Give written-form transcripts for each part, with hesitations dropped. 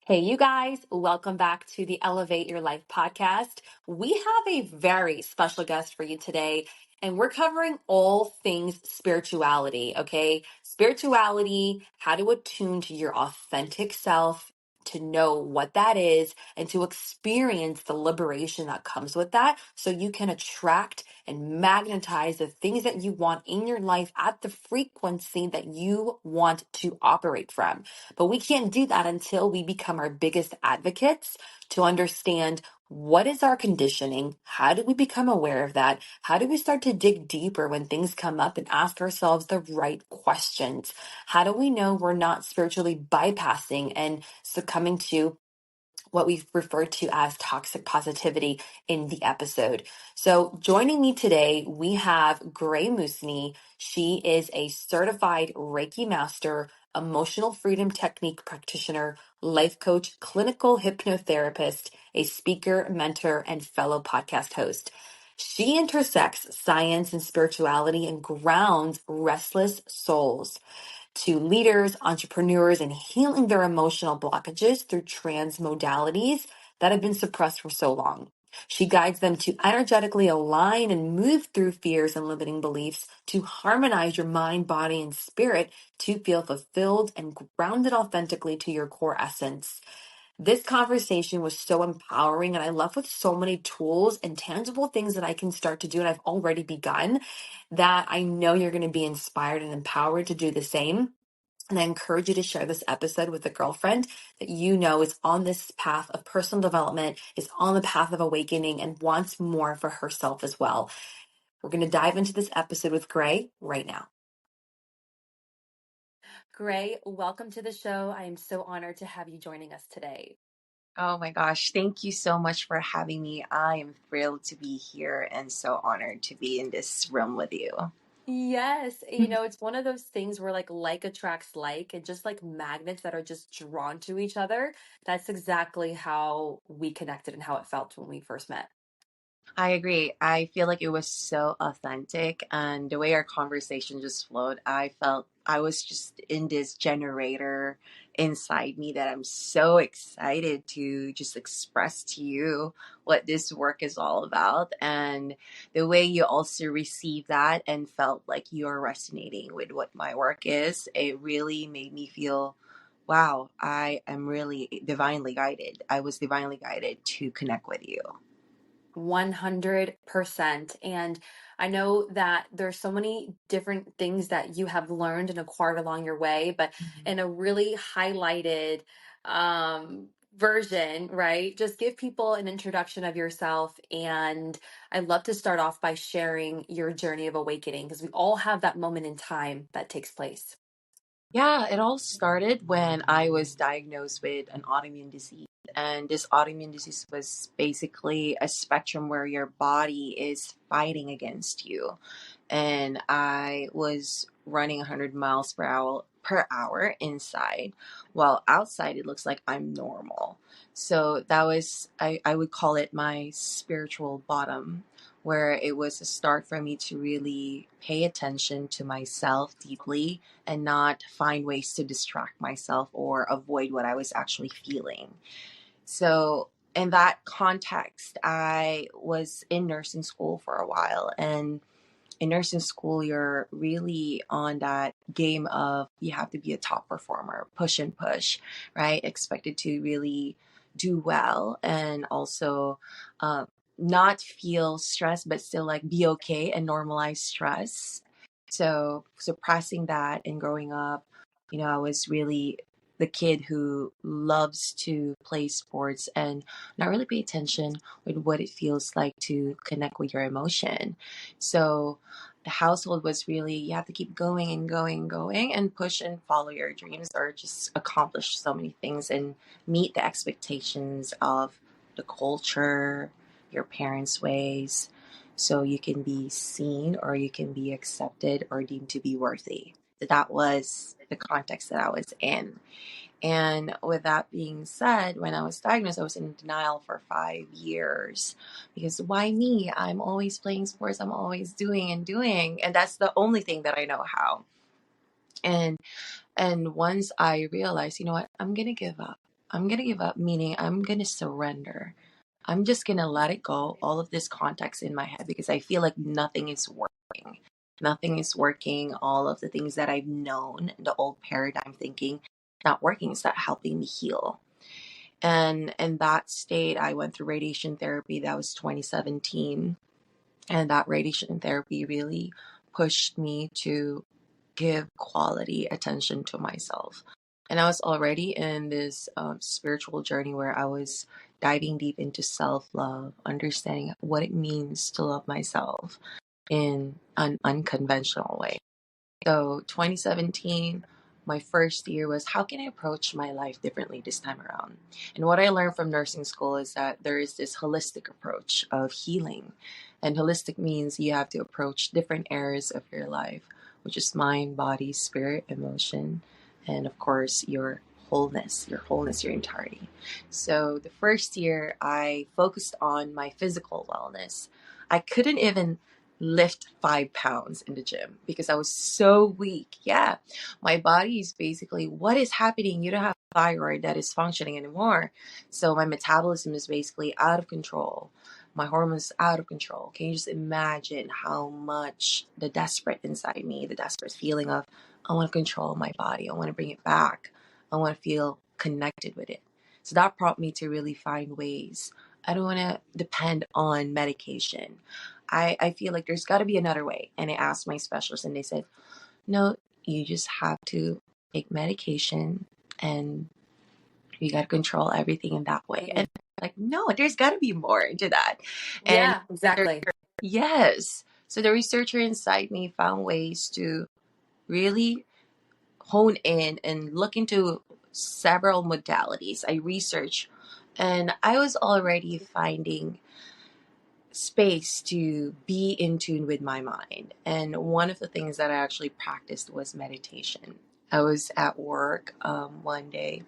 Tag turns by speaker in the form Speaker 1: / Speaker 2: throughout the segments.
Speaker 1: Hey, you guys, welcome back to the Elevate Your Life podcast. We have a very special guest for you today, and we're covering all things spirituality, okay? Spirituality, how to attune to your authentic self, to know what that is, and to experience the liberation that comes with that so you can attract and magnetize the things that you want in your life at the frequency that you want to operate from. But we can't do that until we become our biggest advocates to understand what is our conditioning? How do we become aware of that? How do we start to dig deeper when things come up and ask ourselves the right questions? How do we know we're not spiritually bypassing and succumbing to what we've referred to as toxic positivity in the episode? So joining me today, we have Khrey Musni. She is a certified Reiki master, emotional freedom technique practitioner, life coach, clinical hypnotherapist, a speaker, mentor, and fellow podcast host. She intersects science and spirituality and grounds restless souls to leaders, entrepreneurs, and healing their emotional blockages through trans modalities that have been suppressed for so long. She guides them to energetically align and move through fears and limiting beliefs to harmonize your mind, body, and spirit to feel fulfilled and grounded authentically to your core essence. This conversation was so empowering, and I left with so many tools and tangible things that I can start to do, and I've already begun, that I know you're going to be inspired and empowered to do the same. And I encourage you to share this episode with a girlfriend that you know is on this path of personal development, is on the path of awakening, and wants more for herself as well. We're going to dive into this episode with Khrey right now. Khrey, welcome to the show. I am so honored to have you joining us today.
Speaker 2: Oh my gosh, thank you so much for having me. I am thrilled to be here and so honored to be in this room with you.
Speaker 1: Yes, it's one of those things where like attracts like, and just like magnets that are just drawn to each other. That's exactly how we connected and how it felt when we first met.
Speaker 2: I agree. I feel like it was so authentic, and the way our conversation just flowed, I felt I was just in this generator inside me that I'm so excited to just express to you what this work is all about. And the way you also received that and felt like you're resonating with what my work is, it really made me feel, wow, I am really divinely guided. I was divinely guided to connect with you.
Speaker 1: 100%. And I know that there's so many different things that you have learned and acquired along your way, but in a really highlighted version, right? Just give people an introduction of yourself. And I'd love to start off by sharing your journey of awakening, because we all have that moment in time that takes place.
Speaker 2: Yeah, it all started when I was diagnosed with an autoimmune disease. And this autoimmune disease was basically a spectrum where your body is fighting against you. And I was running 100 miles per hour inside, while outside it looks like I'm normal. So that was, I would call it my spiritual bottom, where it was a start for me to really pay attention to myself deeply and not find ways to distract myself or avoid what I was actually feeling. So, in that context, I was in nursing school for a while. And in nursing school, you're really on that game of you have to be a top performer, push and push, right? Expected to really do well and also uh, not feel stressed, but still like be okay and normalize stress. So suppressing that and growing up, I was really the kid who loves to play sports and not really pay attention with what it feels like to connect with your emotion. So the household was really, you have to keep going and going and going and push and follow your dreams or just accomplish so many things and meet the expectations of the culture, your parents' ways, so you can be seen or you can be accepted or deemed to be worthy. That was the context that I was in. And with that being said, when I was diagnosed, I was in denial for 5 years because why me? I'm always playing sports. I'm always doing and doing. And that's the only thing that I know how. And once I realized, you know what, I'm going to give up. I'm going to give up, meaning I'm going to surrender. I'm just going to let it go, all of this context in my head, because I feel like nothing is working. Nothing is working. All of the things that I've known, the old paradigm thinking, not working. It's not helping me heal. And in that state, I went through radiation therapy. That was 2017. And that radiation therapy really pushed me to give quality attention to myself. And I was already in this spiritual journey where I was diving deep into self love, understanding what it means to love myself in an unconventional way. So 2017, my first year was how can I approach my life differently this time around? And what I learned from nursing school is that there is this holistic approach of healing. And holistic means you have to approach different areas of your life, which is mind, body, spirit, emotion, and of course your entirety. So the first year I focused on my physical wellness. I couldn't even lift 5 pounds in the gym because I was so weak. Yeah, my body is basically, what is happening? You don't have a thyroid that is functioning anymore. So my metabolism is basically out of control. My hormones out of control. Can you just imagine how much the desperate inside me, the desperate feeling of, I want to control my body. I want to bring it back. I want to feel connected with it. So that prompted me to really find ways. I don't want to depend on medication. I feel like there's got to be another way. And I asked my specialist, and they said, no, you just have to take medication and you got to control everything in that way. And I'm like, no, there's got to be more into that. And
Speaker 1: Yeah, exactly.
Speaker 2: yes. So the researcher inside me found ways to really hone in and look into several modalities. I researched and I was already finding space to be in tune with my mind. And one of the things that I actually practiced was meditation. I was at work one day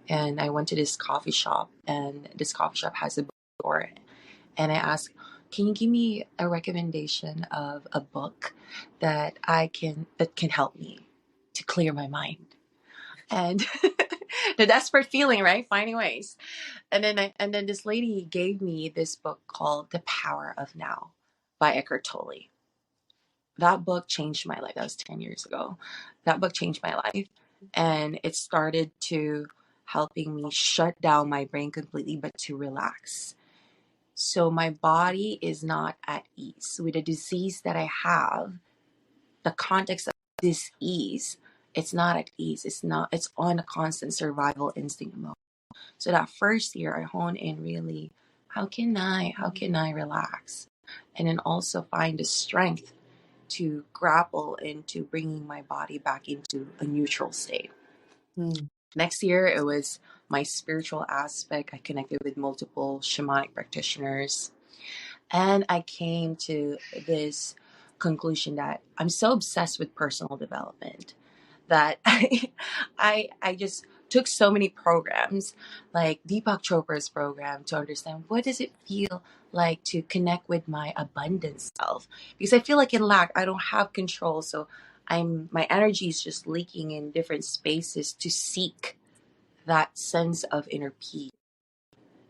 Speaker 2: and I went to this coffee shop, and this coffee shop has a bookstore. And I asked, can you give me a recommendation of a book that can help me to clear my mind? And the desperate feeling, right? Finding ways. And then this lady gave me this book called The Power of Now by Eckhart Tolle. That book changed my life. That was 10 years ago. That book changed my life. And it started to helping me shut down my brain completely, but to relax. So my body is not at ease. With the disease that I have, the context of disease, it's not at ease. It's on a constant survival instinct mode. So that first year I honed in really, how can I relax? And then also find the strength to grapple into bringing my body back into a neutral state.
Speaker 1: Mm.
Speaker 2: Next year, it was my spiritual aspect. I connected with multiple shamanic practitioners. And I came to this conclusion that I'm so obsessed with personal development that I just took so many programs like Deepak Chopra's program to understand what does it feel like to connect with my abundant self, because I feel like in lack I don't have control, so my energy is just leaking in different spaces to seek that sense of inner peace.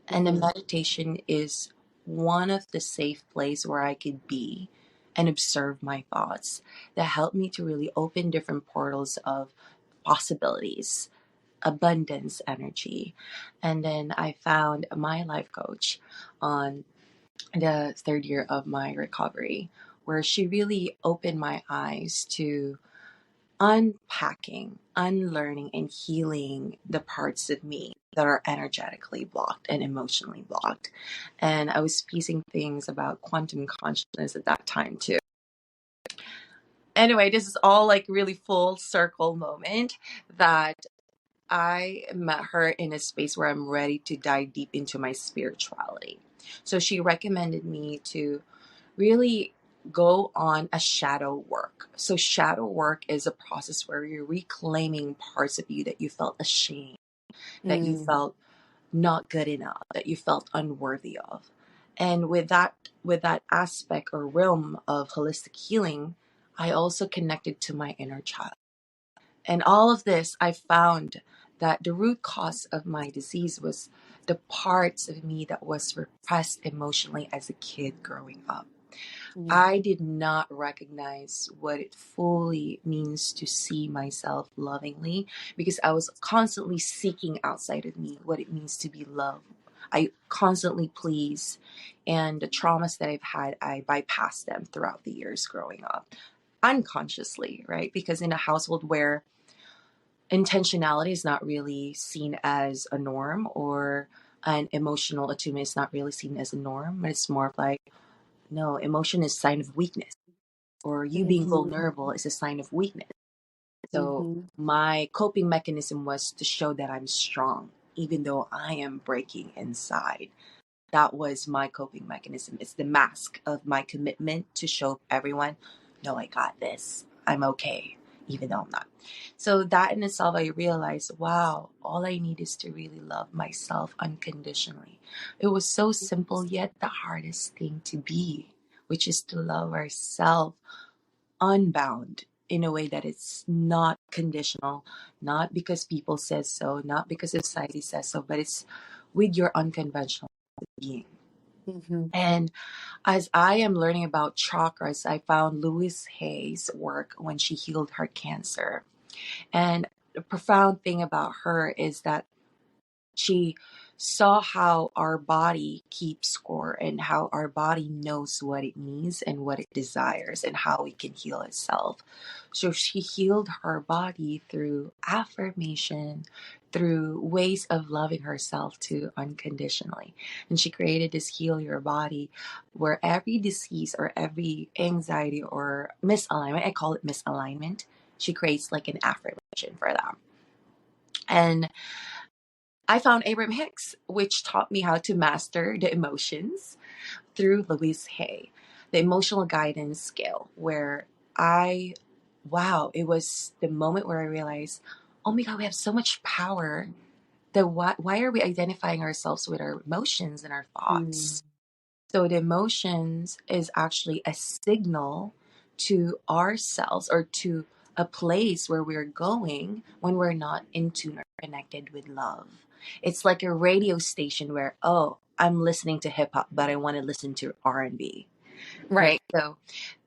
Speaker 2: And the
Speaker 1: Mm-hmm.
Speaker 2: meditation is one of the safe place where I could be and observe my thoughts that help me to really open different portals of possibilities, abundance energy. And then I found my life coach on the third year of my recovery, where she really opened my eyes to unpacking, unlearning, and healing the parts of me that are energetically blocked and emotionally blocked. And I was piecing things about quantum consciousness at that time too. Anyway, this is all like really full circle moment that I met her in a space where I'm ready to dive deep into my spirituality. So she recommended me to really go on a shadow work. So shadow work is a process where you're reclaiming parts of you that you felt ashamed, that you
Speaker 1: Mm.
Speaker 2: felt not good enough, that you felt unworthy of. And with that aspect or realm of holistic healing, I also connected to my inner child. And all of this I found that the root cause of my disease was the parts of me that was repressed emotionally as a kid growing up.
Speaker 1: Mm.
Speaker 2: I did not recognize what it fully means to see myself lovingly, because I was constantly seeking outside of me what it means to be loved. I constantly please, and the traumas that I've had, I bypassed them throughout the years growing up unconsciously, right? Because in a household where intentionality is not really seen as a norm, or an emotional attunement is not really seen as a norm, but it's more of like, no, emotion is a sign of weakness, or you being
Speaker 1: Mhm.
Speaker 2: vulnerable is a sign of weakness. So
Speaker 1: Mhm.
Speaker 2: my coping mechanism was to show that I'm strong, even though I am breaking inside. That was my coping mechanism. It's the mask of my commitment to show everyone, no, I got this. I'm okay, even though I'm not. So that in itself, I realized, wow, all I need is to really love myself unconditionally. It was so simple, yet the hardest thing to be, which is to love ourselves unbound in a way that it's not conditional, not because people says so, not because society says so, but it's with your unconventional being.
Speaker 1: Mhm.
Speaker 2: And as I am learning about chakras, I found Louise Hay's work when she healed her cancer. And the profound thing about her is that she saw how our body keeps score, and how our body knows what it needs and what it desires and how it can heal itself. So she healed her body through affirmation, through ways of loving herself too unconditionally. And she created this Heal Your Body, where every disease or every anxiety or misalignment, I call it misalignment, she creates like an affirmation for that. And I found Abraham Hicks, which taught me how to master the emotions through Louise Hay, the emotional guidance scale, where wow, it was the moment where I realized, oh my God, we have so much power. Why are we identifying ourselves with our emotions and our
Speaker 1: Mm.
Speaker 2: thoughts? So the emotions is actually a signal to ourselves, or to a place where we're going when we're not in tune or connected with love. It's like a radio station where, oh, I'm listening to hip hop, but I want to listen to R&B,
Speaker 1: Right.
Speaker 2: right? So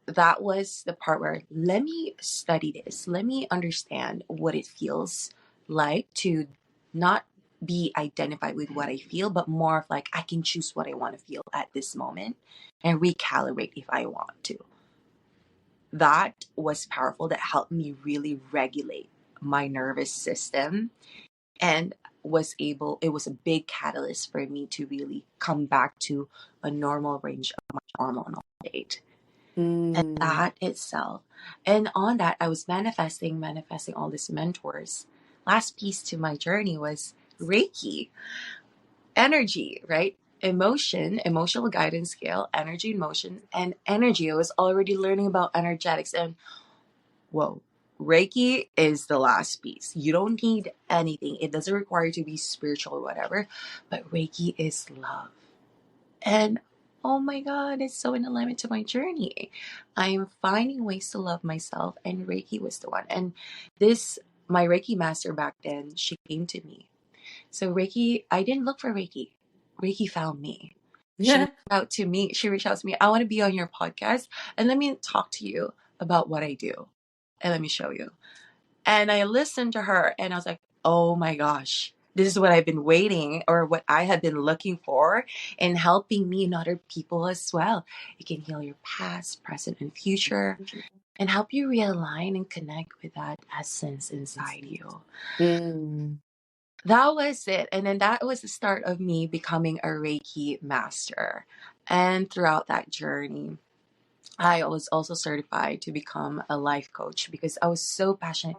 Speaker 2: that was the part where, let me study this. Let me understand what it feels like to not be identified with what I feel, but more of like, I can choose what I want to feel at this moment and recalibrate if I want to. That was powerful. That helped me really regulate my nervous system, and it was a big catalyst for me to really come back to a normal range of my hormonal state. And
Speaker 1: Mm.
Speaker 2: that itself, and on that, I was manifesting all these mentors. Last piece to my journey was Reiki, energy, right? Emotional guidance scale, energy and motion, and energy. I was already learning about energetics, and whoa, Reiki is the last piece. You don't need anything. It doesn't require you to be spiritual or whatever, but Reiki is love. And oh my God, it's so in alignment to my journey. I'm finding ways to love myself, and Reiki was the one. And my Reiki master back then, she came to me. So Reiki, I didn't look for Reiki. Reiki found me. She reached
Speaker 1: Yeah.
Speaker 2: out to me. She reached out to me. I want to be on your podcast, and let me talk to you about what I do. And let me show you. And I listened to her, and I was like, oh my gosh, this is what I've been waiting, or what I have been looking for, and helping me and other people as well. It can heal your past, present, and future, and help you realign and connect with that essence inside you.
Speaker 1: Mm.
Speaker 2: That was it. And then that was the start of me becoming a Reiki master. And throughout that journey, I was also certified to become a life coach, because I was so passionate.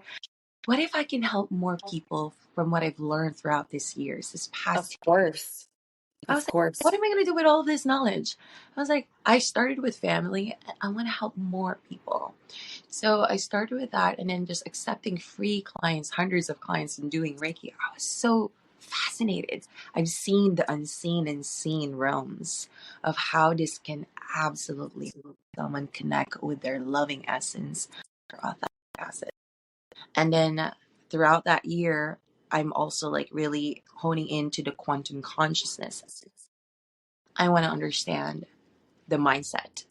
Speaker 2: What if I can help more people from what I've learned throughout this years, this
Speaker 1: Of
Speaker 2: past year?
Speaker 1: course.
Speaker 2: I
Speaker 1: Of
Speaker 2: was like, what
Speaker 1: course.
Speaker 2: am I going to do with all this knowledge? I was like, I started with family. I want to help more people. So I started with that, and then just accepting free clients, hundreds of clients, and doing Reiki. I was so fascinated. I've seen the unseen and seen realms of how this can absolutely help someone connect with their loving essence, their authentic essence. And then throughout that year, I'm also like really honing into the quantum consciousness. I want to understand the mindset.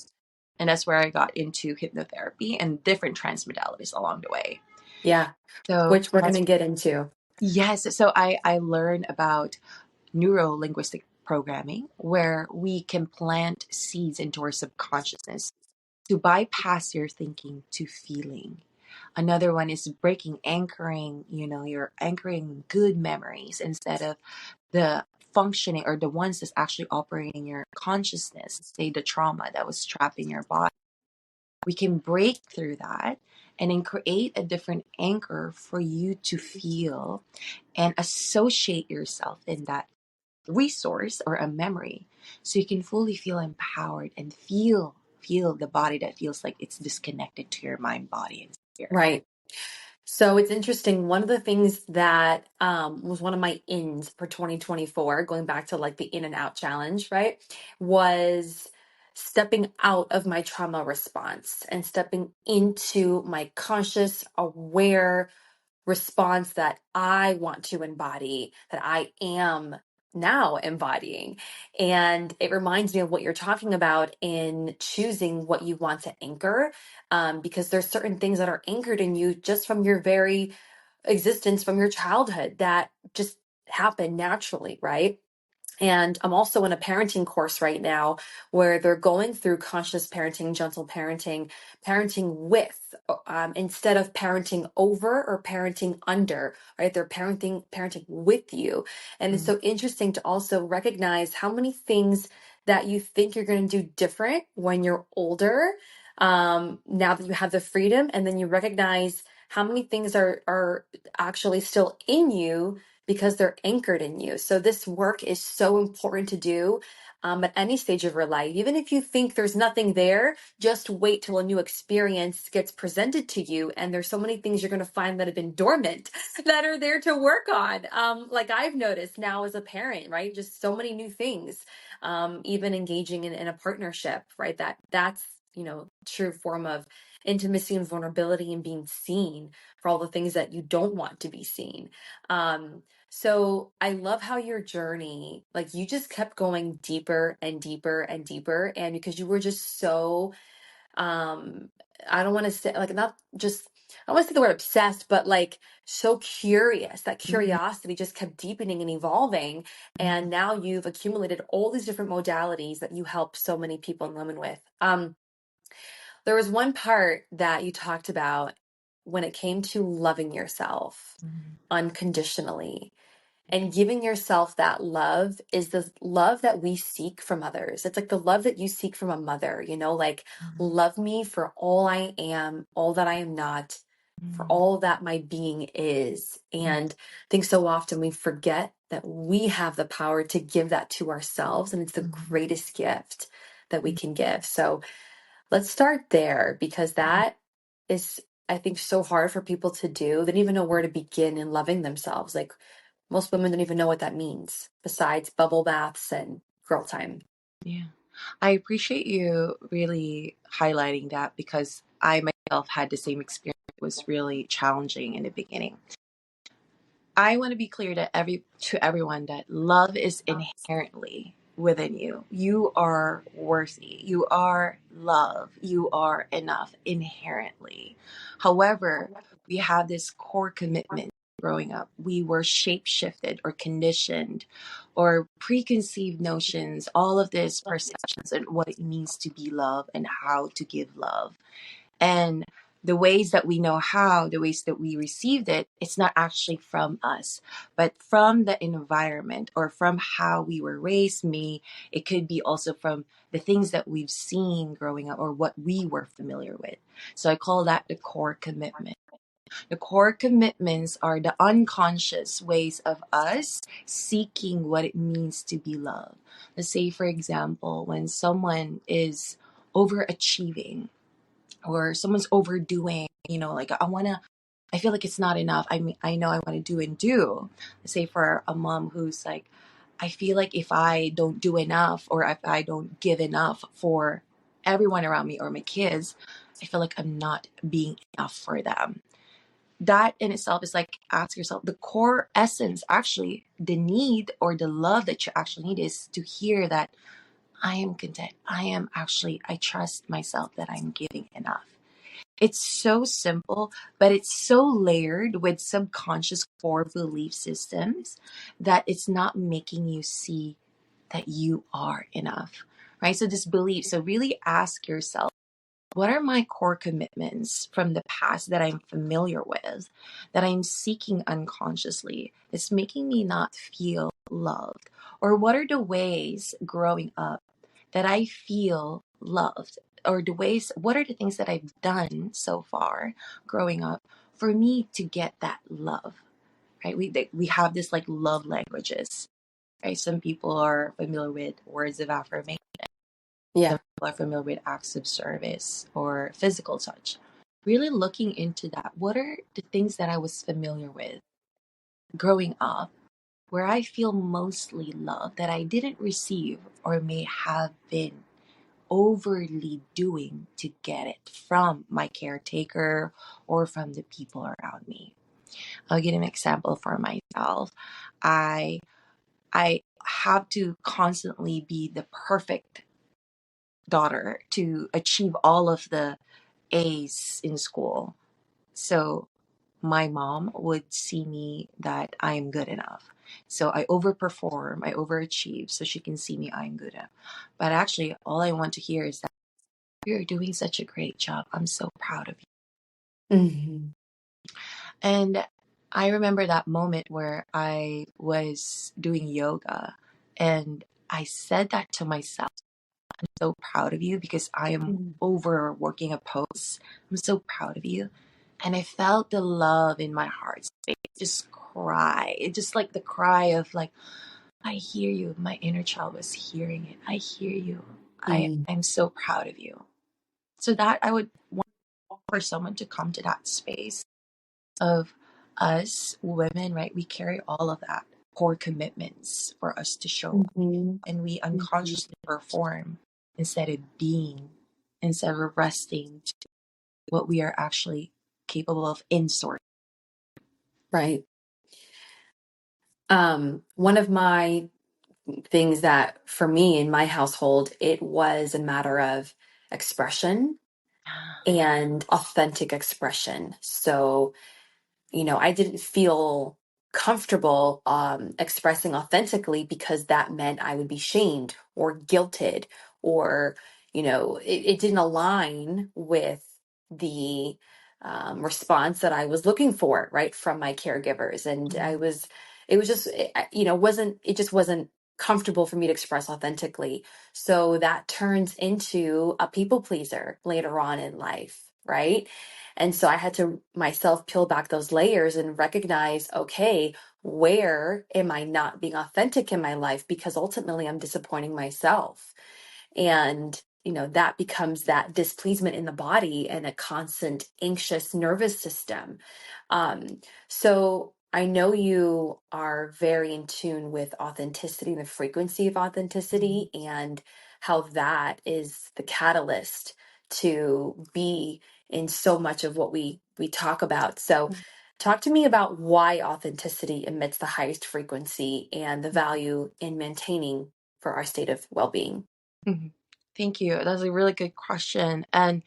Speaker 2: And that's where I got into hypnotherapy and different trance modalities along the way.
Speaker 1: Yeah,
Speaker 2: So
Speaker 1: which we're going
Speaker 2: that's,
Speaker 1: to get into.
Speaker 2: yes. So I learned about neuro linguistic programming, where we can plant seeds into our subconsciousness to bypass your thinking to feeling. Another one is breaking anchoring, you're anchoring good memories instead of the functioning or the ones that's actually operating your consciousness, say the trauma that was trapped in your body. We can break through that and then create a different anchor for you to feel and associate yourself in that resource or a memory, so you can fully feel empowered and feel the body that feels like it's disconnected to your mind, body, and spirit.
Speaker 1: Right. So it's interesting. One of the things that was one of my ins for 2024, going back to like the in and out challenge, right, was stepping out of my trauma response and stepping into my conscious, aware response that I want to embody, that I am now embodying. And it reminds me of what you're talking about in choosing what you want to anchor, because there's certain things that are anchored in you just from your very existence, from your childhood, that just happen naturally, right? And I'm also in a parenting course right now where they're going through conscious parenting, gentle parenting, parenting with, instead of parenting over or parenting under, right? They're parenting with you. And it's
Speaker 2: Mm,
Speaker 1: so interesting to also recognize how many things that you think you're going to do different when you're older, now that you have the freedom, and then you recognize how many things are actually still in you because they're anchored in you. So this work is so important to do, at any stage of your life. Even if you think there's nothing there, just wait till a new experience gets presented to you. And there's so many things you're going to find that have been dormant that are there to work on. Like I've noticed now as a parent, right? Just so many new things, even engaging in a partnership, right? That's, true form of intimacy and vulnerability and being seen for all the things that you don't want to be seen. So I love how your journey, like you just kept going deeper and deeper and deeper. And because you were just so, um, I don't want to say like, not just, I don't want to say the word obsessed, but like so curious, that
Speaker 2: mm,
Speaker 1: curiosity just kept deepening and evolving.
Speaker 2: mm,
Speaker 1: And now you've accumulated all these different modalities that you help so many people and women with. There was one part that you talked about when it came to loving yourself
Speaker 2: mm,
Speaker 1: unconditionally. And giving yourself that love is the love that we seek from others. It's like the love that you seek from a mother, like
Speaker 2: mm,
Speaker 1: love me for all I am, all that I am not, for
Speaker 2: mm,
Speaker 1: all that my being is. And I think so often we forget that we have the power to give that to ourselves. And it's the
Speaker 2: mm,
Speaker 1: greatest gift that we
Speaker 2: mm,
Speaker 1: can give. So let's start there, because that is, I think, so hard for people to do. They don't even know where to begin in loving themselves. Like, most women don't even know what that means, besides bubble baths and girl time.
Speaker 2: yeah. I appreciate you really highlighting that, because I myself had the same experience. It was really challenging in the beginning. I want to be clear to everyone that love is inherently within you. You are worthy. You are love. You are enough inherently. However, we have this core commitment growing up. We were shape shifted or conditioned or preconceived notions, all of these perceptions and what it means to be love and how to give love. And the ways that we know how, the ways that we received it, it's not actually from us, but from the environment or from how we were raised. It could be also from the things that we've seen growing up or what we were familiar with. So I call that the core commitment. The core commitments are the unconscious ways of us seeking what it means to be loved. Let's say, for example, when someone is overachieving, or someone's overdoing, like I feel like it's not enough. I mean, I know I want to do and do. Say for a mom who's like, I feel like if I don't do enough or if I don't give enough for everyone around me or my kids, I feel like I'm not being enough for them. that in itself is like, ask yourself the core essence, actually the need or the love that you actually need is to hear that I am content. I trust myself that I'm giving enough. It's so simple, but it's so layered with subconscious core belief systems that it's not making you see that you are enough, right? So this belief, so really ask yourself, what are my core commitments from the past that I'm familiar with, that I'm seeking unconsciously, that's making me not feel loved? Or what are the ways growing up that I feel loved? Or the ways, what are the things that I've done so far growing up for me to get that love, right? We have this like love languages, right? Some people are familiar with words of affirmation.
Speaker 1: Yeah.
Speaker 2: Some people are familiar with acts of service or physical touch. Really looking into that. What are the things that I was familiar with growing up where I feel mostly love that I didn't receive or may have been overly doing to get it from my caretaker or from the people around me? I'll give an example for myself. I I have to constantly be the perfect daughter to achieve all of the A's in school. So my mom would see me that I am good enough. So I overperform, I overachieve so she can see me I'm good enough. But actually, all I want to hear is that you're doing such a great job. I'm so proud of you.
Speaker 1: Mm-hmm.
Speaker 2: And I remember that moment where I was doing yoga and I said that to myself. I'm so proud of you because I am overworking a pose. I'm so proud of you. And I felt the love in my heart space just cry. It just like the cry of like, I hear you. My inner child was hearing it. I hear you. I'm so proud of you. So that I would want for someone to come to that space of us women, right? We carry all of that core commitments for us to show up,
Speaker 1: Mm-hmm.
Speaker 2: and we
Speaker 1: Mm-hmm.
Speaker 2: unconsciously perform instead of being, instead of resting to what we are actually capable of in source.
Speaker 1: Right. One of my things that for me in my household, it was a matter of expression and authentic expression. So, I didn't feel comfortable expressing authentically because that meant I would be shamed or guilted, or, it didn't align with the response that I was looking for, right, from my caregivers. And it was just, it just wasn't comfortable for me to express authentically. So that turns into a people pleaser later on in life, right? And so I had to myself peel back those layers and recognize, okay, where am I not being authentic in my life? Because ultimately I'm disappointing myself. And, that becomes that displeasement in the body and a constant anxious nervous system. So I know you are very in tune with authenticity and the frequency of authenticity, and how that is the catalyst to be in so much of what we talk about. So talk to me about why authenticity emits the highest frequency and the value in maintaining for our state of well-being.
Speaker 2: Mhm. Thank you. That's a really good question. And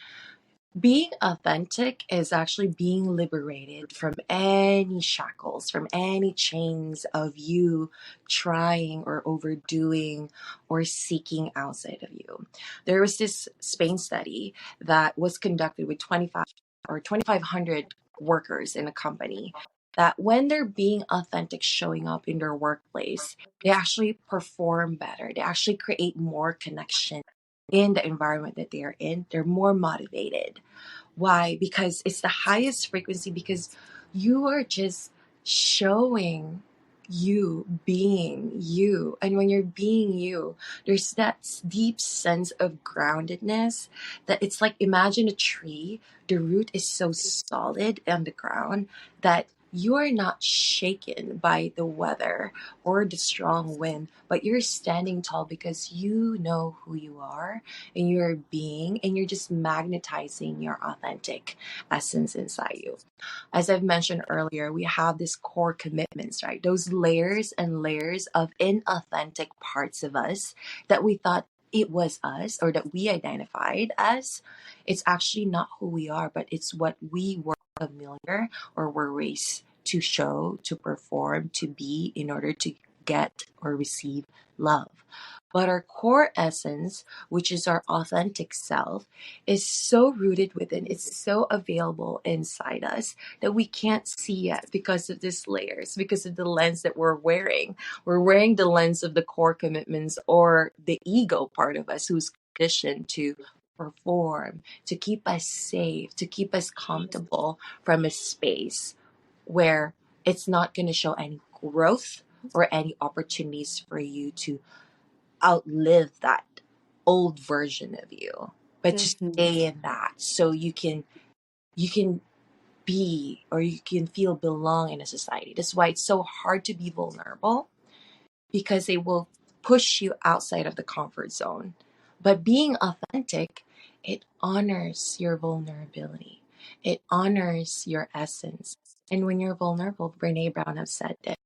Speaker 2: being authentic is actually being liberated from any shackles, from any chains of you trying or overdoing or seeking outside of you. There was this Spain study that was conducted with 2,500 workers in a company, that when they're being authentic, showing up in their workplace, they actually perform better. They actually create more connection in the environment that they are in. They're more motivated. Why? Because it's the highest frequency, because you are just showing you being you. And when you're being you, there's that deep sense of groundedness that it's like, imagine a tree. The root is so solid on the ground that you are not shaken by the weather or the strong wind, but you're standing tall because you know who you are and you're being, and you're just magnetizing your authentic essence inside you. As I've mentioned earlier, we have these core commitments, right? Those layers and layers of inauthentic parts of us that we thought it was us or that we identified as. It's actually not who we are, but it's what we were familiar or were raised to show, to perform, to be in order to get or receive love. But our core essence, which is our authentic self, is so rooted within, it's so available inside us that we can't see it because of these layers, because of the lens that we're wearing. We're wearing the lens of the core commitments or the ego part of us who's conditioned to perform, to keep us safe, to keep us comfortable from a space where it's not going to show any growth or any opportunities for you to outlive that old version of you, but to
Speaker 1: Mhm.
Speaker 2: stay in that so you can be or you can feel belong in a society. That's why it's so hard to be vulnerable, because it will push you outside of the comfort zone. But being authentic, it honors your vulnerability. It honors your essence. And when you're vulnerable, Brene Brown has said that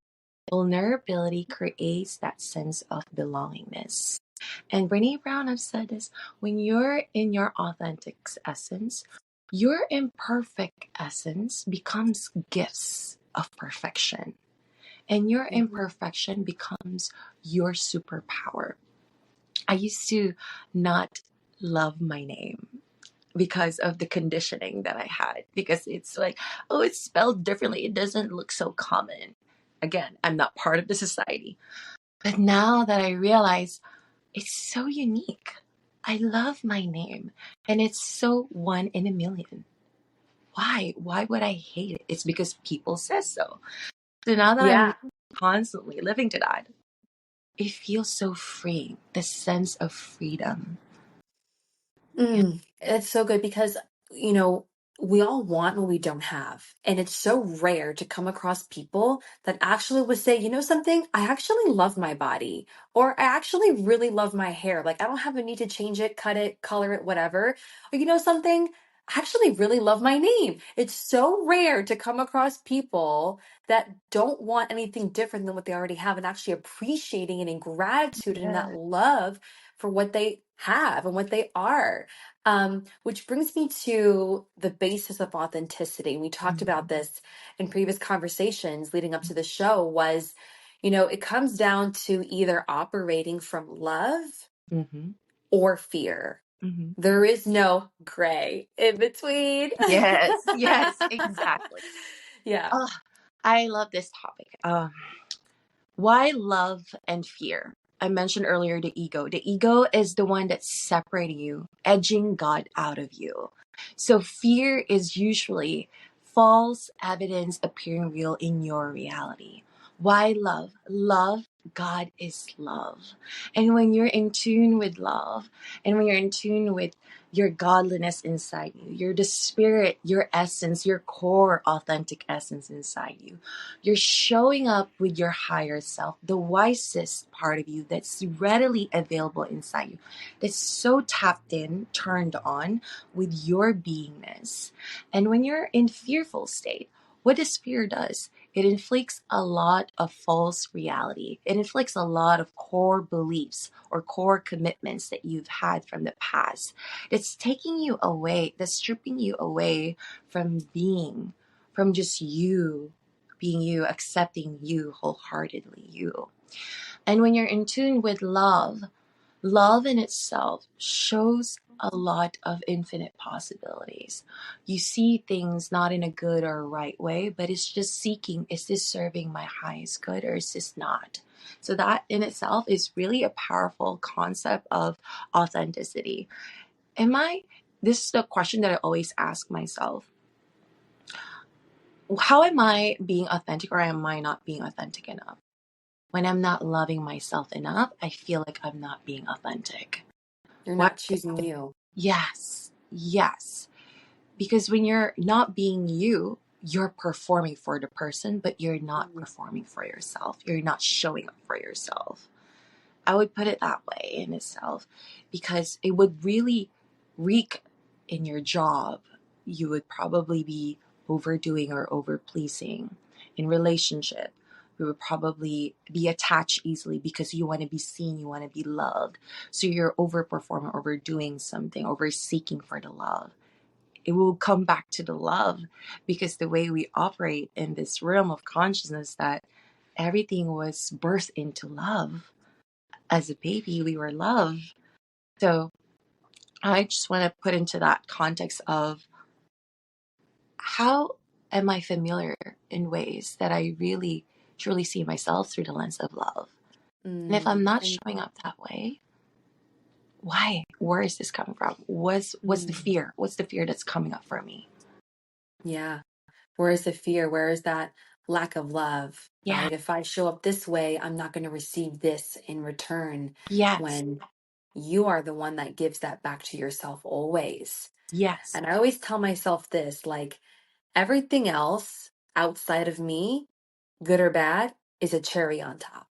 Speaker 2: vulnerability creates that sense of belongingness. And Brene Brown has said this: when you're in your authentic essence, your imperfect essence becomes gifts of perfection. And your
Speaker 1: Mhm.
Speaker 2: imperfection becomes your superpower. I used to not love my name because of the conditioning that I had, because it's like, oh, it's spelled differently. It doesn't look so common. Again, I'm not part of the society. But now that I realize it's so unique, I love my name and it's so one in a million. Why? Why would I hate it? It's because people say so. So now that I'm
Speaker 1: Yeah.
Speaker 2: constantly living to that, it feels so freeing. The sense of freedom.
Speaker 1: It's so good because, you know, we all want what we don't have. And it's so rare to come across people that actually would say, you know something, I actually love my body, or I actually really love my hair. Like, I don't have a need to change it, cut it, color it, whatever. Or, you know something, I actually really love my name. It's so rare to come across people that don't want anything different than what they already have and actually appreciating it in gratitude and that
Speaker 2: Yeah.
Speaker 1: love for what they have and what they are. Which brings me to the basis of authenticity. We talked about this in previous conversations leading up to the show was, you know, it comes down to either operating from love
Speaker 2: Mm-hmm.
Speaker 1: or fear.
Speaker 2: Mm-hmm.
Speaker 1: There is no gray in between.
Speaker 2: Yes, yes, exactly.
Speaker 1: Yeah,
Speaker 2: Oh, I love this topic. Why love and fear? I mentioned earlier the ego. The ego is the one that's separating you, edging God out of you. So fear is usually false evidence appearing real in your reality. Why love? Love, God is love. And when you're in tune with love, and when you're in tune with your godliness inside you, your the spirit, your essence, your core authentic essence inside you, you're showing up with your higher self, the wisest part of you that's readily available inside you, that's so tapped in, turned on with your beingness. And when you're in fearful state, what this fear does, it inflicts a lot of false reality. It inflicts a lot of core beliefs or core commitments that you've had from the past. It's taking you away, that's stripping you away from being, from just you being you, accepting you wholeheartedly, you. And when you're in tune with love, love in itself shows a lot of infinite possibilities. You see things not in a good or a right way, but it's just seeking, is this serving my highest good or is this not? So that in itself is really a powerful concept of authenticity. This is the question that I always ask myself. How am I being authentic or am I not being authentic enough? When I'm not loving myself enough, I feel like I'm not being authentic.
Speaker 1: you're
Speaker 2: What?
Speaker 1: not choosing you.
Speaker 2: Yes, yes. Because when you're not being you, you're performing for the person, but you're not performing for yourself. You're not showing up for yourself. I would put it that way in itself, because it would really wreak in your job. You would probably be overdoing or overpleasing. In relationship, you would probably be attached easily because you want to be seen, you want to be loved. So you're overperforming, overdoing something, over seeking for the love. It will come back to the love, because the way we operate in this realm of consciousness, that everything was birthed into love. As a baby, we were loved. So I just want to put into that context of, how am I familiar in ways that I really truly see myself through the lens of love? And if I'm not showing up that way, why? Where is this coming from? What's the fear? What's the fear that's coming up for me?
Speaker 1: Yeah. Where is the fear? Where is that lack of love,
Speaker 2: Yeah.
Speaker 1: right? If I show up this way, I'm not going to receive this in return,
Speaker 2: Yes.
Speaker 1: when you are the one that gives that back to yourself always.
Speaker 2: Yes.
Speaker 1: And I always tell myself this, like, everything else outside of me, good or bad, is a cherry on top.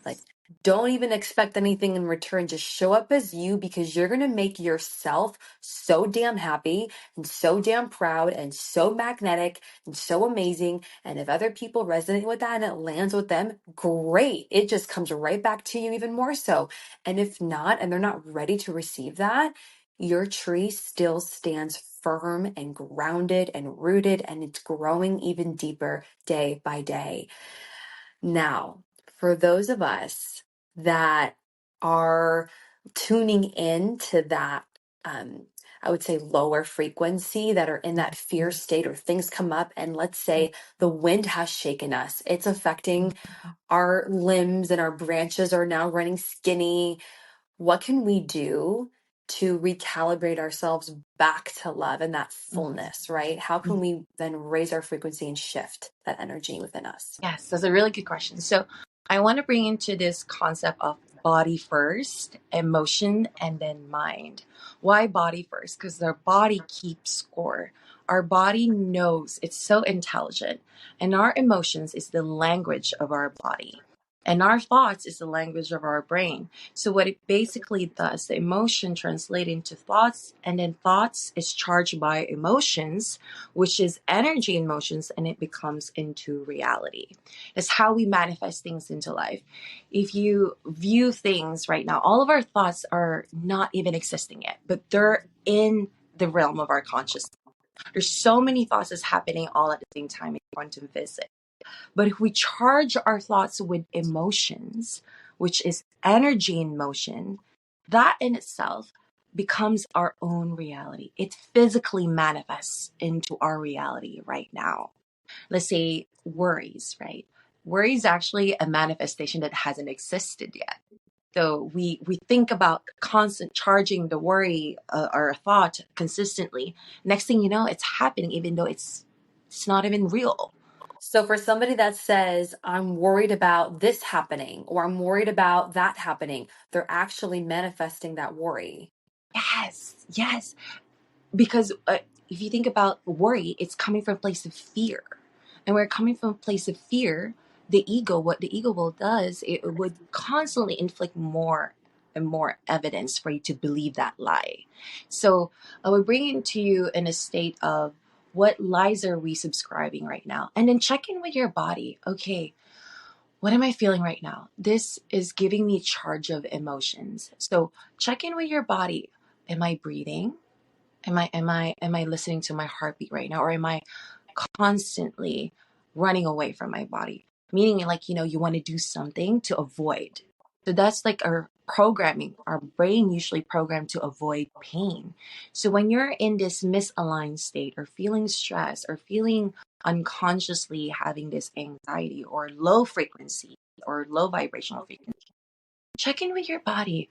Speaker 1: Like,
Speaker 2: Yes.
Speaker 1: don't even expect anything in return. Just show up as you, because you're going to make yourself so damn happy and so damn proud and so magnetic and so amazing. And if other people resonate with that and it lands with them, great. It just comes right back to you even more so. And if not, and they're not ready to receive that, your tree still stands firm and grounded and rooted, and it's growing even deeper day by day. Now, for those of us that are tuning in to that, um, I would say lower frequency, that are in that fear state, or things come up, and let's say the wind has shaken us, it's affecting our limbs and our branches are now running skinny. What can we do to recalibrate ourselves back to love and that fullness, right? How can we then raise our frequency and shift that energy within us?
Speaker 2: Yes, that's a really good question. So I want to bring into this concept of body first, emotion, and then mind. Why body first? Because our body keeps score. Our body knows, it's so intelligent. And our emotions is the language of our body. And our thoughts is the language of our brain. So what it basically does, the emotion translate into thoughts, and then thoughts is charged by emotions, which is energy in motions, and it becomes into reality. That's how we manifest things into life. If you view things right now, all of our thoughts are not even existing yet, but they're in the realm of our consciousness. There's so many thoughts that's happening all at the same time in quantum physics. But if we charge our thoughts with emotions, which is energy in motion, that in itself becomes our own reality. It physically manifests into our reality right now. Let's say worries, right? Worry is actually a manifestation that hasn't existed yet. So we think about constant charging the worry or thought consistently. Next thing you know, it's happening, even though it's not even real.
Speaker 1: So, for somebody that says, I'm worried about this happening, or I'm worried about that happening, they're actually manifesting that worry.
Speaker 2: Yes, yes. Because if you think about worry, it's coming from a place of fear. And we're coming from a place of fear, what the ego will does, it would constantly inflict more and more evidence for you to believe that lie. So I would bring it to you in a state of, what lies are we subscribing right now? And then check in with your body. Okay, what am I feeling right now? This is giving me charge of emotions. So check in with your body. Am I breathing? Am I listening to my heartbeat right now, or am I constantly running away from my body? Meaning, like, you want to do something to avoid. So that's like our programming. Our brain usually programmed to avoid pain. So when you're in this misaligned state, or feeling stress, or feeling unconsciously having this anxiety or low frequency or low vibrational frequency, check in with your body.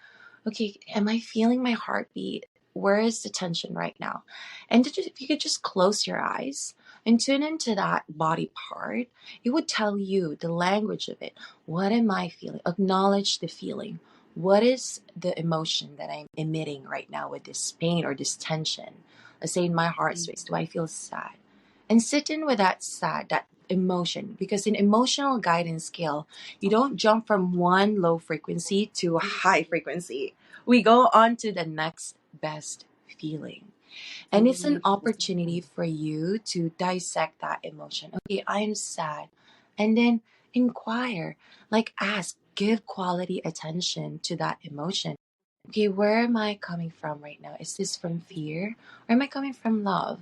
Speaker 2: Okay, am I feeling my heartbeat? Where is the tension right now? And if you could just close your eyes and tune into that body part, it would tell you the language of it. What am I feeling? Acknowledge the feeling. What is the emotion that I'm emitting right now with this pain or this tension? Let's say in my heart space, do I feel sad? and sit in with that sad, that emotion. Because in emotional guidance scale, you don't jump from one low frequency to a high frequency. We go on to the next best feeling. And it's an opportunity for you to dissect that emotion. Okay, I'm sad. And then inquire, like ask, give quality attention to that emotion. Okay, where am I coming from right now? Is this from fear or am I coming from love?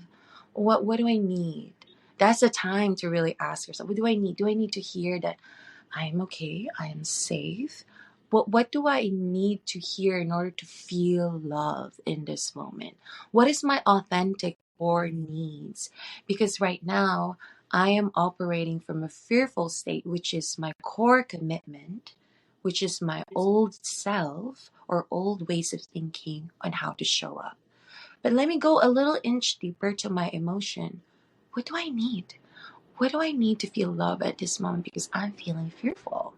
Speaker 2: What do I need? That's the time to really ask yourself, what do I need? Do I need to hear that I am okay, I am safe? What do I need to hear in order to feel love in this moment? What is my authentic core needs? Because right now, I am operating from a fearful state, which is my core commitment, which is my old self or old ways of thinking on how to show up. But let me go a little inch deeper to my emotion. What do I need? What do I need to feel love at this moment because I'm feeling fearful?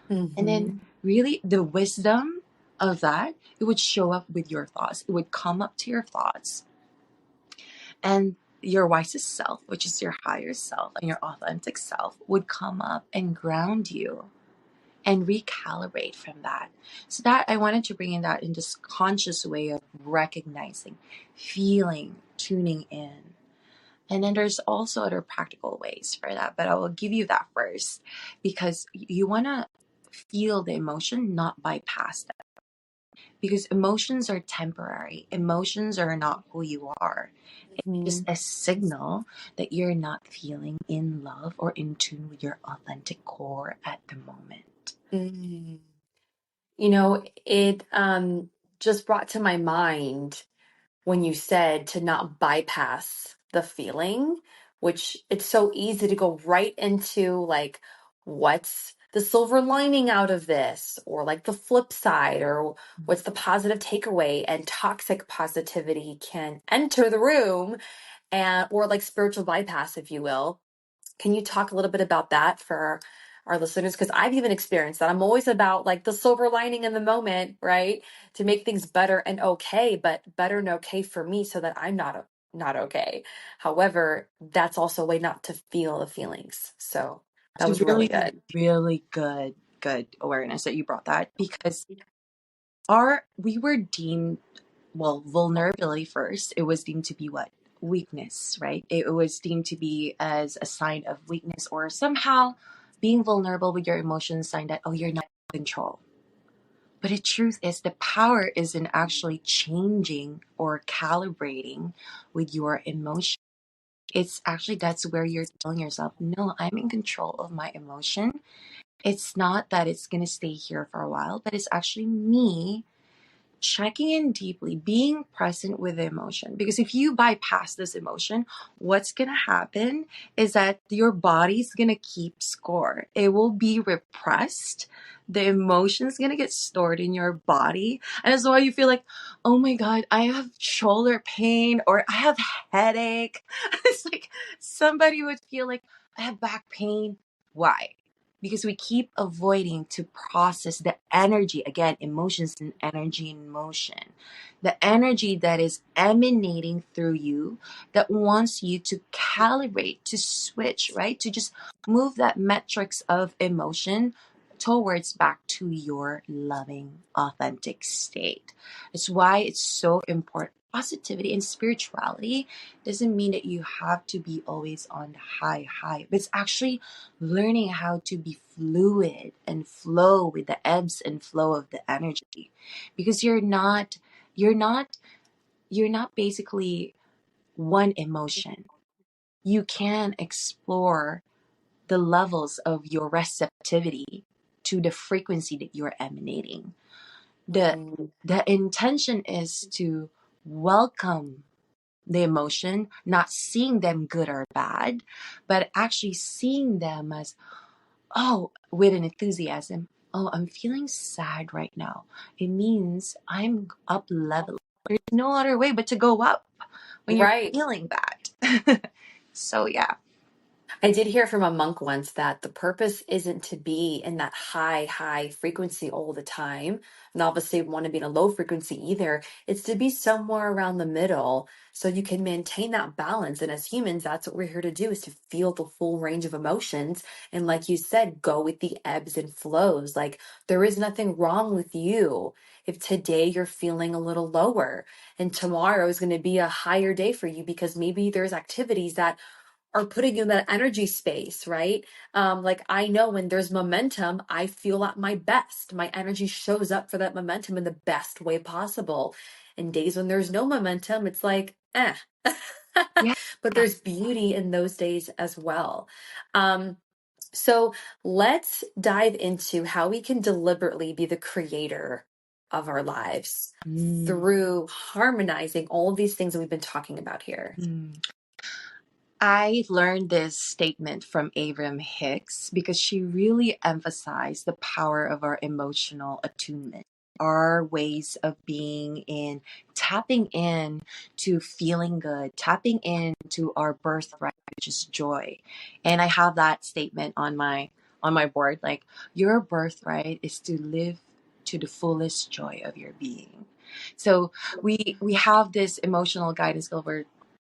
Speaker 2: And then
Speaker 1: Mm-hmm.
Speaker 2: really the wisdom of that, it would show up with your thoughts. It would come up to your thoughts. And your wisest self, which is your higher self and your authentic self, would come up and ground you and recalibrate from that. So that I wanted to bring in that in this conscious way of recognizing, feeling, tuning in. And then there's also other practical ways for that, but I will give you that first because you want to feel the emotion, not bypass them. Because emotions are temporary. Emotions are not who you are. It's just a signal that you're not feeling in love or in tune with your authentic core at the moment.
Speaker 1: Mm-hmm. You know, it just brought to my mind when you said to not bypass the feeling, which it's so easy to go right into like, what's the silver lining out of this? Or like the flip side, or what's the positive takeaway? And toxic positivity can enter the room and, or like spiritual bypass, if you will. Can you talk a little bit about that for our listeners? Because I've even experienced that. I'm always about like the silver lining in the moment, right? To make things better and okay, but better and okay for me so that I'm not okay. However, that's also a way not to feel the feelings. So that
Speaker 2: It's
Speaker 1: was really
Speaker 2: really,
Speaker 1: good.
Speaker 2: really good awareness that you brought that because we were deemed, well, vulnerability first, it was deemed to be what? Weakness, right? It was deemed to be as a sign of weakness or somehow being vulnerable with your emotions, sign that, oh, you're not in control. But the truth is, the power isn't actually changing or calibrating with your emotion. It's actually that's where you're telling yourself, no, I'm in control of my emotion. It's not that it's going to stay here for a while, but it's actually me checking in deeply, being present with the emotion. Because if you bypass this emotion, what's going to happen is that your body's going to keep score. It will be repressed. The emotion's going to get stored in your body. And that's why you feel like, oh my God, I have shoulder pain or I have headache. It's like somebody would feel like I have back pain. Why? Because we keep avoiding to process the energy, again, emotions and energy in motion, the energy that is emanating through you that wants you to calibrate, to switch, right, to just move that metrics of emotion towards back to your loving authentic state. That's why it's so important. Positivity and spirituality doesn't mean that you have to be always on the high, but it's actually learning how to be fluid and flow with the ebbs and flow of the energy, because you're not you're not basically one emotion. You can explore the levels of your receptivity to the frequency that you're emanating. the
Speaker 1: Mm,
Speaker 2: the intention is to welcome the emotion, not seeing them good or bad, but actually seeing them as, oh, with an enthusiasm. Oh, I'm feeling sad right now. It means I'm up leveling. There's no other way but to go up when you're
Speaker 1: right.
Speaker 2: feeling that. So yeah.
Speaker 1: I did hear from a monk once that the purpose isn't to be in that high frequency all the time. And obviously, want to be in a low frequency either. It's to be somewhere around the middle so you can maintain that balance. And as humans, that's what we're here to do, is to feel the full range of emotions. And like you said, go with the ebbs and flows. Like, there is nothing wrong with you if today you're feeling a little lower and tomorrow is going to be a higher day for you, because maybe there's activities that are putting you in that energy space, right? Like, I know when there's momentum, I feel at my best. My energy shows up for that momentum in the best way possible. And days when there's no momentum, it's like, eh.
Speaker 2: Yeah.
Speaker 1: But there's beauty in those days as well. Um, so let's dive into how we can deliberately be the creator of our lives
Speaker 2: Mm.
Speaker 1: through harmonizing all of these things that we've been talking about here.
Speaker 2: Mm. I learned this statement from Abraham Hicks because she really emphasized the power of our emotional attunement, our ways of being in, tapping in to feeling good, tapping into our birthright, which is joy. And I have that statement on my board, like, your birthright is to live to the fullest joy of your being. So we have this emotional guidance over.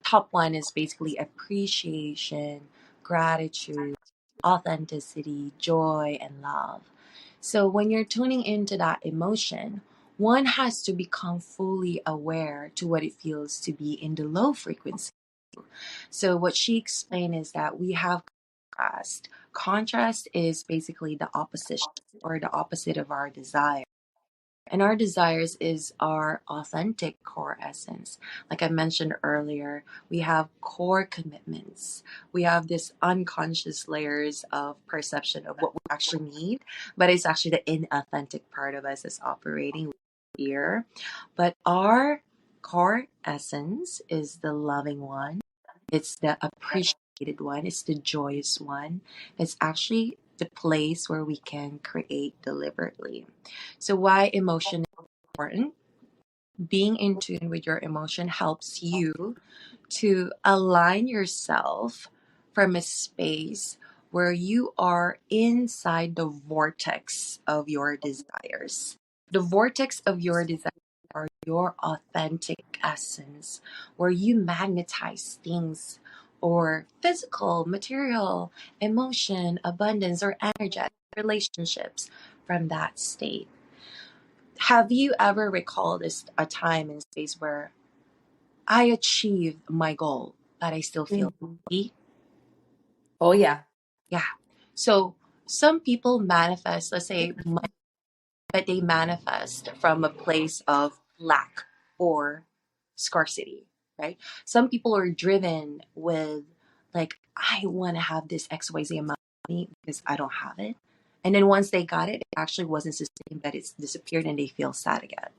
Speaker 2: Top one is basically appreciation, gratitude, authenticity, joy, and love. So when you're tuning into that emotion, one has to become fully aware to what it feels to be in the low frequency. So what she explained is that we have contrast. Contrast is basically the opposition or the opposite of our desire. And our desires is our authentic core essence. Like I mentioned earlier, we have core commitments. We have this unconscious layers of perception of what we actually need, but it's actually the inauthentic part of us is operating here. But our core essence is the loving one. It's the appreciated one. It's the joyous one. It's actually the place where we can create deliberately. So, why emotion is important? Being in tune with your emotion helps you to align yourself from a space where you are inside the vortex of your desires. The vortex of your desires are your authentic essence, where you magnetize things or physical, material, emotion, abundance, or energetic relationships from that state. Have you ever recalled a time and space where I achieved my goal, but I still feel
Speaker 1: Mhm.
Speaker 2: empty?
Speaker 1: Oh, yeah.
Speaker 2: Yeah. So some people manifest, let's say, money, but they manifest from a place of lack or scarcity, right? Some people are driven with, like, I want to have this XYZ amount of money because I don't have it. And then once they got it, it actually wasn't sustained, but it's disappeared and they feel sad again.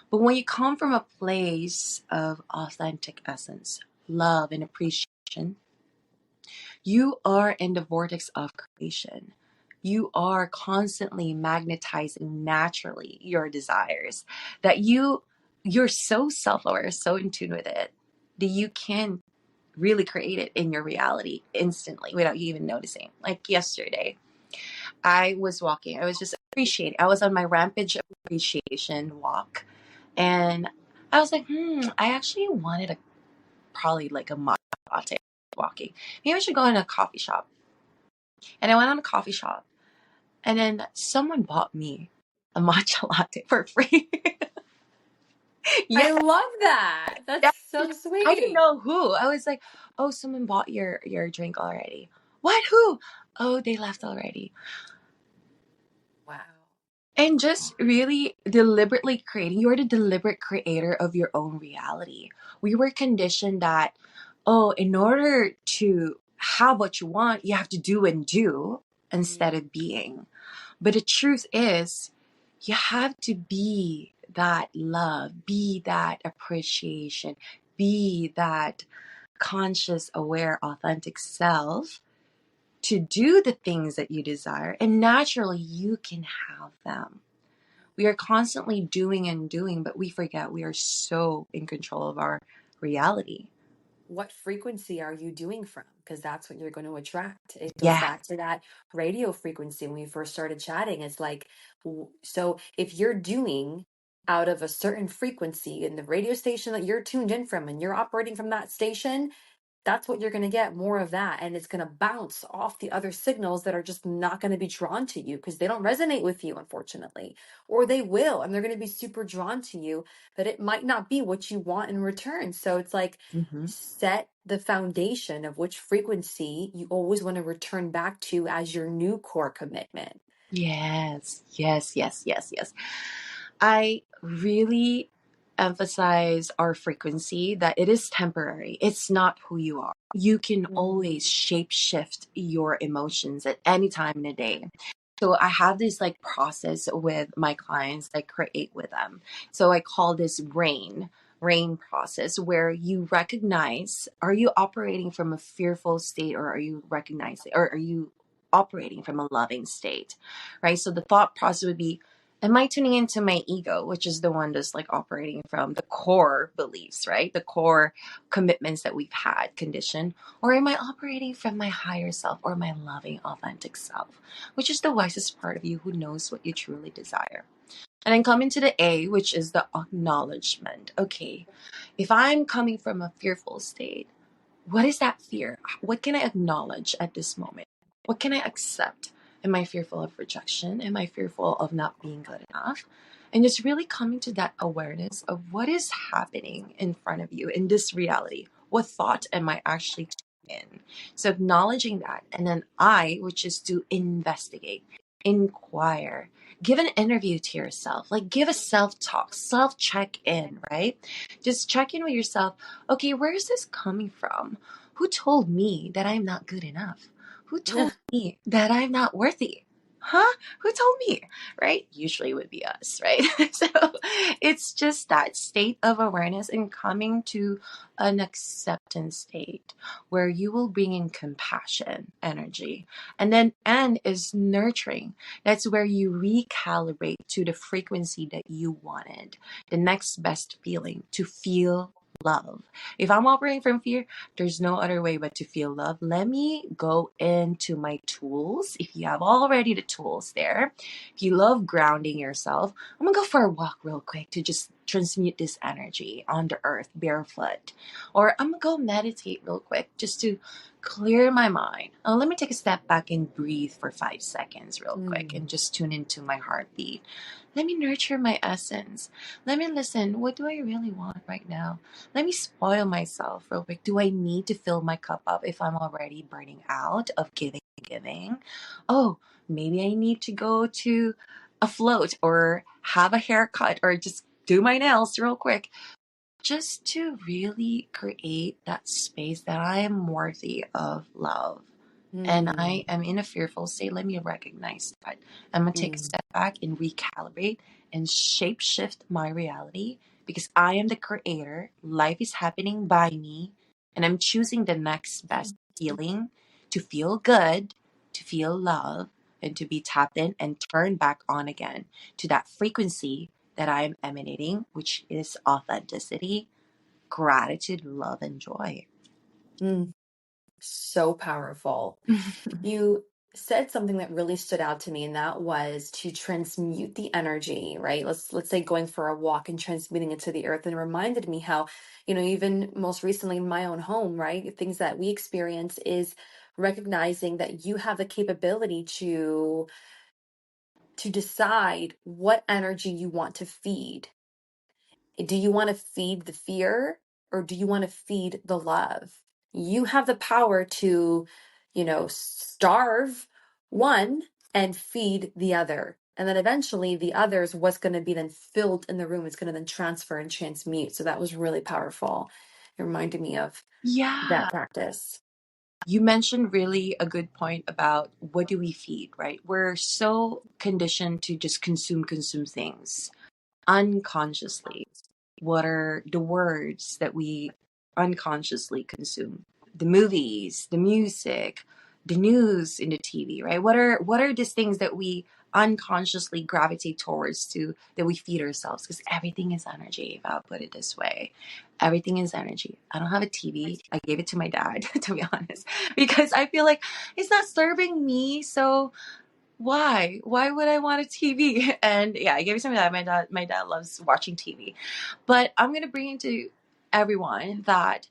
Speaker 2: But when you come from a place of authentic essence, love, and appreciation, you are in the vortex of creation. You are constantly magnetizing naturally your desires that you're so self-aware, so in tune with it that you can really create it in your reality instantly without you even noticing. Like yesterday, I was walking. I was just appreciating. I was on my rampage appreciation walk, and I was like, I actually wanted probably like a matcha latte walking. Maybe I should go in a coffee shop. And I went on a coffee shop, and then someone bought me a matcha latte for free. Yeah,
Speaker 1: I love that. That's
Speaker 2: yeah.
Speaker 1: so
Speaker 2: I didn't
Speaker 1: sweet.
Speaker 2: know who. I was like, oh, someone bought your drink already. What? Who? Oh, they left already.
Speaker 1: Wow.
Speaker 2: And just really deliberately creating, you're the deliberate creator of your own reality. We were conditioned that, oh, in order to have what you want, you have to do and do instead of being. But the truth is, you have to be that love, be that appreciation, be that conscious, aware, authentic self to do the things that you desire. And naturally, you can have them. We are constantly doing and doing, but we forget we are so in control of our reality.
Speaker 1: what frequency are you doing from? Because that's what you're going to attract. It goes
Speaker 2: Yeah.
Speaker 1: back to that radio frequency when we first started chatting. It's like, so if you're doing out of a certain frequency in the radio station that you're tuned in from and you're operating from that station, that's what you're going to get, more of that. And it's going to bounce off the other signals that are just not going to be drawn to you because they don't resonate with you, unfortunately. Or they will, and they're going to be super drawn to you, but it might not be what you want in return. So it's like,
Speaker 2: Mm-hmm.
Speaker 1: set the foundation of which frequency you always want to return back to as your new core commitment.
Speaker 2: Yes, yes, yes, yes, yes. I really emphasize our frequency that it is temporary. It's not who you are. You can always
Speaker 1: Mm.
Speaker 2: shape shift your emotions at any time in the day. So I have this like process with my clients I create with them. So I call this rain process, where you recognize, are you operating from a fearful state, or are you recognizing, or are you operating from a loving state, right? So the thought process would be, am I tuning into my ego, which is the one that's like operating from the core beliefs, right? The core commitments that we've had conditioned, or am I operating from my higher self or my loving authentic self, which is the wisest part of you who knows what you truly desire? And then come into the A, which is the acknowledgement. Okay, if I'm coming from a fearful state, what is that fear? What can I acknowledge at this moment? What can I accept? Am I fearful of rejection? Am I fearful of not being good enough? And just really coming to that awareness of what is happening in front of you in this reality. What thought am I actually in? So acknowledging that. And then I, which is to investigate, inquire, give an interview to yourself, like give a self talk, self check in, right? Just check in with yourself. Okay, where is this coming from? Who told me that I'm not good enough? Who told me that I'm not worthy? Huh? Who told me? Right? Usually it would be us, right? So it's just that state of awareness and coming to an acceptance state where you will bring in compassion energy. And then N is nurturing. That's where you recalibrate to the frequency that you wanted, the next best feeling, to feel love. If I'm operating from fear, there's no other way but to feel love. Let me go into my tools. If you have already the tools there, if you love grounding yourself, I'm gonna go for a walk real quick to just transmute this energy on the earth barefoot. Or I'm gonna go meditate real quick just to clear my mind. Let me take a step back and breathe for 5 seconds real quick and
Speaker 1: Mm.
Speaker 2: just tune into my heartbeat. Let me nurture my essence. Let me listen. What do I really want right now? Let me spoil myself real quick. Do I need to fill my cup up if I'm already burning out of giving? Oh, maybe I need to go to a float or have a haircut or just do my nails real quick, just to really create that space that I am worthy of love. And I
Speaker 1: Mm.
Speaker 2: am in a fearful state. Let me recognize that. I'm going to take a
Speaker 1: Mm.
Speaker 2: step back and recalibrate and shape shift my reality, because I am the creator. Life is happening by me, and I'm choosing the next best feeling to feel good, to feel love, and to be tapped in and turned back on again to that frequency that I am emanating, which is authenticity, gratitude, love, and joy.
Speaker 1: Mm. So powerful. You said something that really stood out to me, and that was to transmute the energy, right? Let's say going for a walk and transmuting it to the earth, and it reminded me how, even most recently in my own home, right? Things that we experience is recognizing that you have the capability to decide what energy you want to feed. Do you want to feed the fear, or do you want to feed the love? You have the power to, starve one and feed the other. And then eventually the other is what's going to be then filled in the room. It's going to then transfer and transmute. So that was really powerful. It reminded me of
Speaker 2: Yeah.
Speaker 1: that practice.
Speaker 2: You mentioned really a good point about what do we feed, right? We're so conditioned to just consume things unconsciously. What are the words that we unconsciously consume? The movies, the music, the news in the TV, right? What are these things that we unconsciously gravitate towards to that we feed ourselves, because everything is energy. If I'll put it this way, everything is energy. I don't have a TV. I gave it to my dad, to be honest, because I feel like it's not serving me. So why would I want a TV? And yeah, I gave it to my dad. My dad loves watching TV. But I'm gonna bring it to everyone that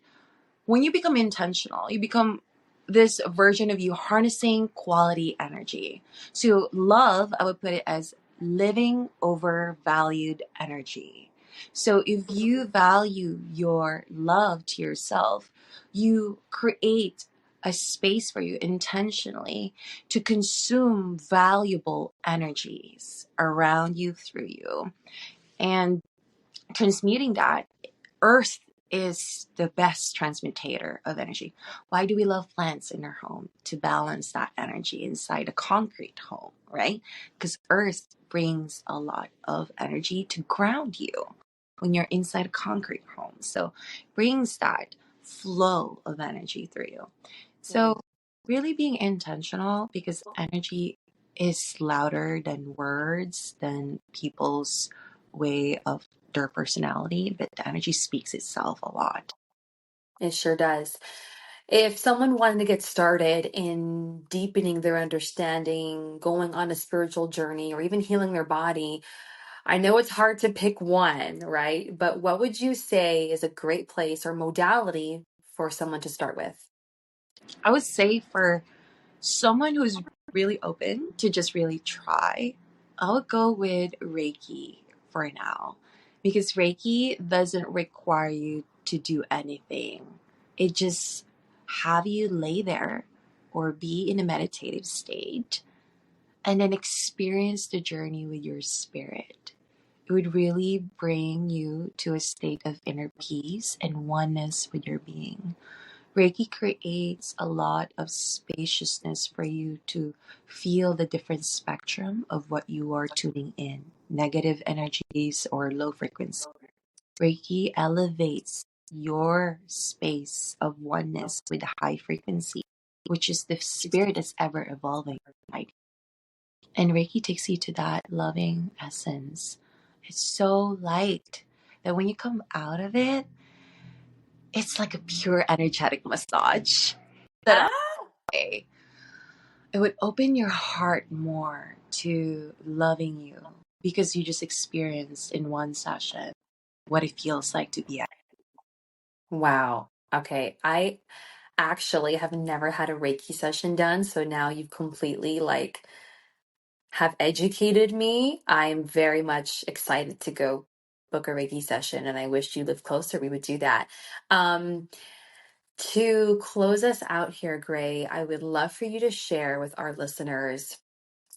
Speaker 2: when you become intentional, you become this version of you harnessing quality energy. So love, I would put it as living over valued energy. So if you value your love to yourself, you create a space for you intentionally to consume valuable energies around you, through you, and transmuting that. Earth is the best transmutator of energy. Why do we love plants in our home? To balance that energy inside a concrete home, right? Because earth brings a lot of energy to ground you when you're inside a concrete home. So it brings that flow of energy through you. So really being intentional, because energy is louder than words, than people's way of their personality, but the energy speaks itself a lot.
Speaker 1: It sure does. If someone wanted to get started in deepening their understanding, going on a spiritual journey, or even healing their body, I know it's hard to pick one, right? But what would you say is a great place or modality for someone to start with?
Speaker 2: I would say for someone who's really open to just really try, I would go with Reiki for now, because Reiki doesn't require you to do anything. It just have you lay there or be in a meditative state and then experience the journey with your spirit. It would really bring you to a state of inner peace and oneness with your being. Reiki creates a lot of spaciousness for you to feel the different spectrum of what you are tuning in, negative energies or low frequency. Reiki elevates your space of oneness with the high frequency, which is the spirit that's ever evolving inside. And Reiki takes you to that loving essence. It's so light that when you come out of it, it's like a pure energetic massage that I
Speaker 1: Ah,
Speaker 2: say. It would open your heart more to loving you, because you just experienced in one session what it feels like to be at.
Speaker 1: wow. Okay. I actually have never had a Reiki session done, so now you've completely like have educated me. I'm very much excited to go book a Reiki session, and I wish you lived closer. We would do that. Um, to close us out here, Gray, I would love for you to share with our listeners.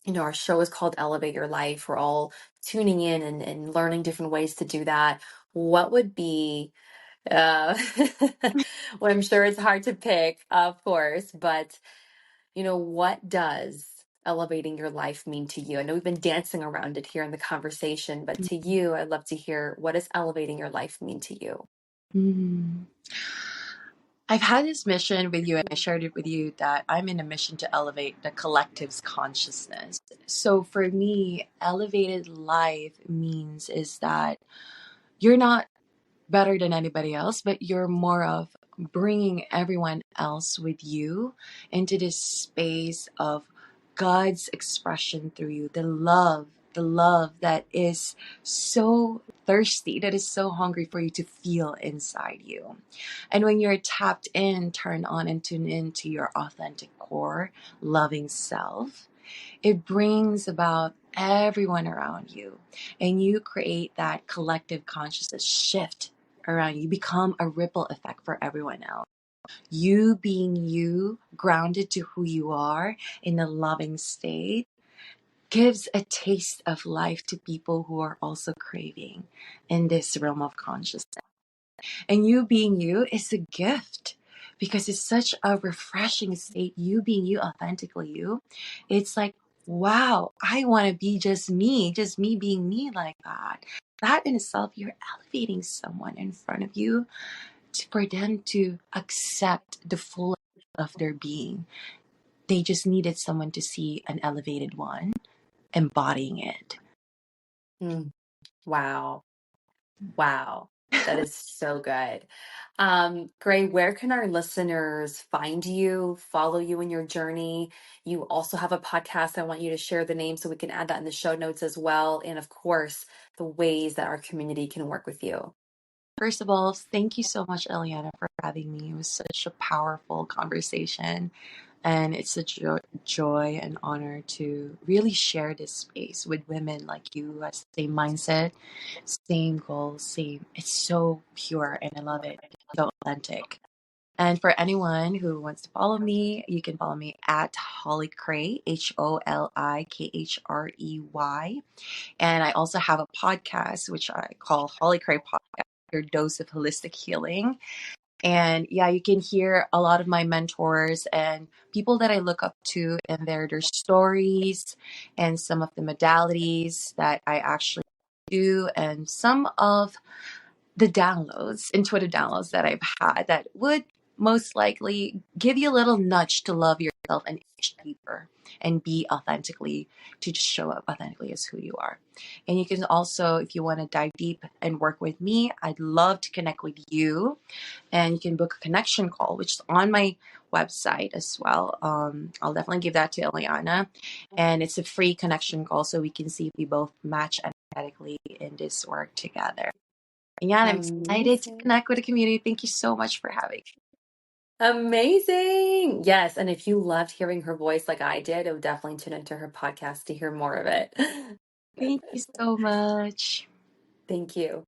Speaker 1: Our show is called Elevate Your Life. We're all tuning in and learning different ways to do that. What would be, uh, well, I'm sure it's hard to pick, of course, but what does elevating your life mean to you? I know we've been dancing around it here in the conversation, but to you, I'd love to hear, what does elevating your life mean to you?
Speaker 2: Mm. I've had this mission with you, and I shared it with you, that I'm in a mission to elevate the collective's consciousness. So for me, elevated life means is that you're not better than anybody else, but you're more of bringing everyone else with you into this space of God's expression through you, the love that is so thirsty, that is so hungry for you to feel inside you. And when you're tapped in, turned on, and tuned into your authentic core, loving self, it brings about everyone around you, and you create that collective consciousness shift around you. You become a ripple effect for everyone else. You being you, grounded to who you are in a loving state, gives a taste of life to people who are also craving in this realm of consciousness. And you being you is a gift, because it's such a refreshing state. You being you, authentically you. It's like, wow, I want to be just me being me like that. That in itself, you're elevating someone in front of you for them to accept the full of their being. They just needed someone to see an elevated one embodying it.
Speaker 1: Mm, wow. Wow. That is so good. Khrey, where can our listeners find you, follow you in your journey? You also have a podcast. I want you to share the name so we can add that in the show notes as well. And of course, the ways that our community can work with you.
Speaker 2: First of all, thank you so much, Eleana, for having me. It was such a powerful conversation. And it's a joy and honor to really share this space with women like you who have the same mindset, same goals, same. It's so pure and I love it. It's so authentic. And for anyone who wants to follow me, you can follow me at Holly Khrey, HolikKhrey. And I also have a podcast, which I call Holly Khrey Podcast, Your Dose of Holistic Healing. And yeah, you can hear a lot of my mentors and people that I look up to and their stories and some of the modalities that I actually do and some of the downloads, intuitive downloads that I've had that would most likely give you a little nudge to love yourself and inch deeper and be authentically, to just show up authentically as who you are. And you can also, if you want to dive deep and work with me, I'd love to connect with you. And you can book a connection call, which is on my website as well. I'll definitely give that to Eleana. And it's a free connection call so we can see if we both match energetically in this work together. And yeah, I'm excited to
Speaker 1: Amazing.
Speaker 2: connect with the community. Thank you so much for having me.
Speaker 1: Amazing. Yes. And if you loved hearing her voice like I did, I would definitely tune into her podcast to hear more of it.
Speaker 2: Thank you so much.
Speaker 1: Thank you.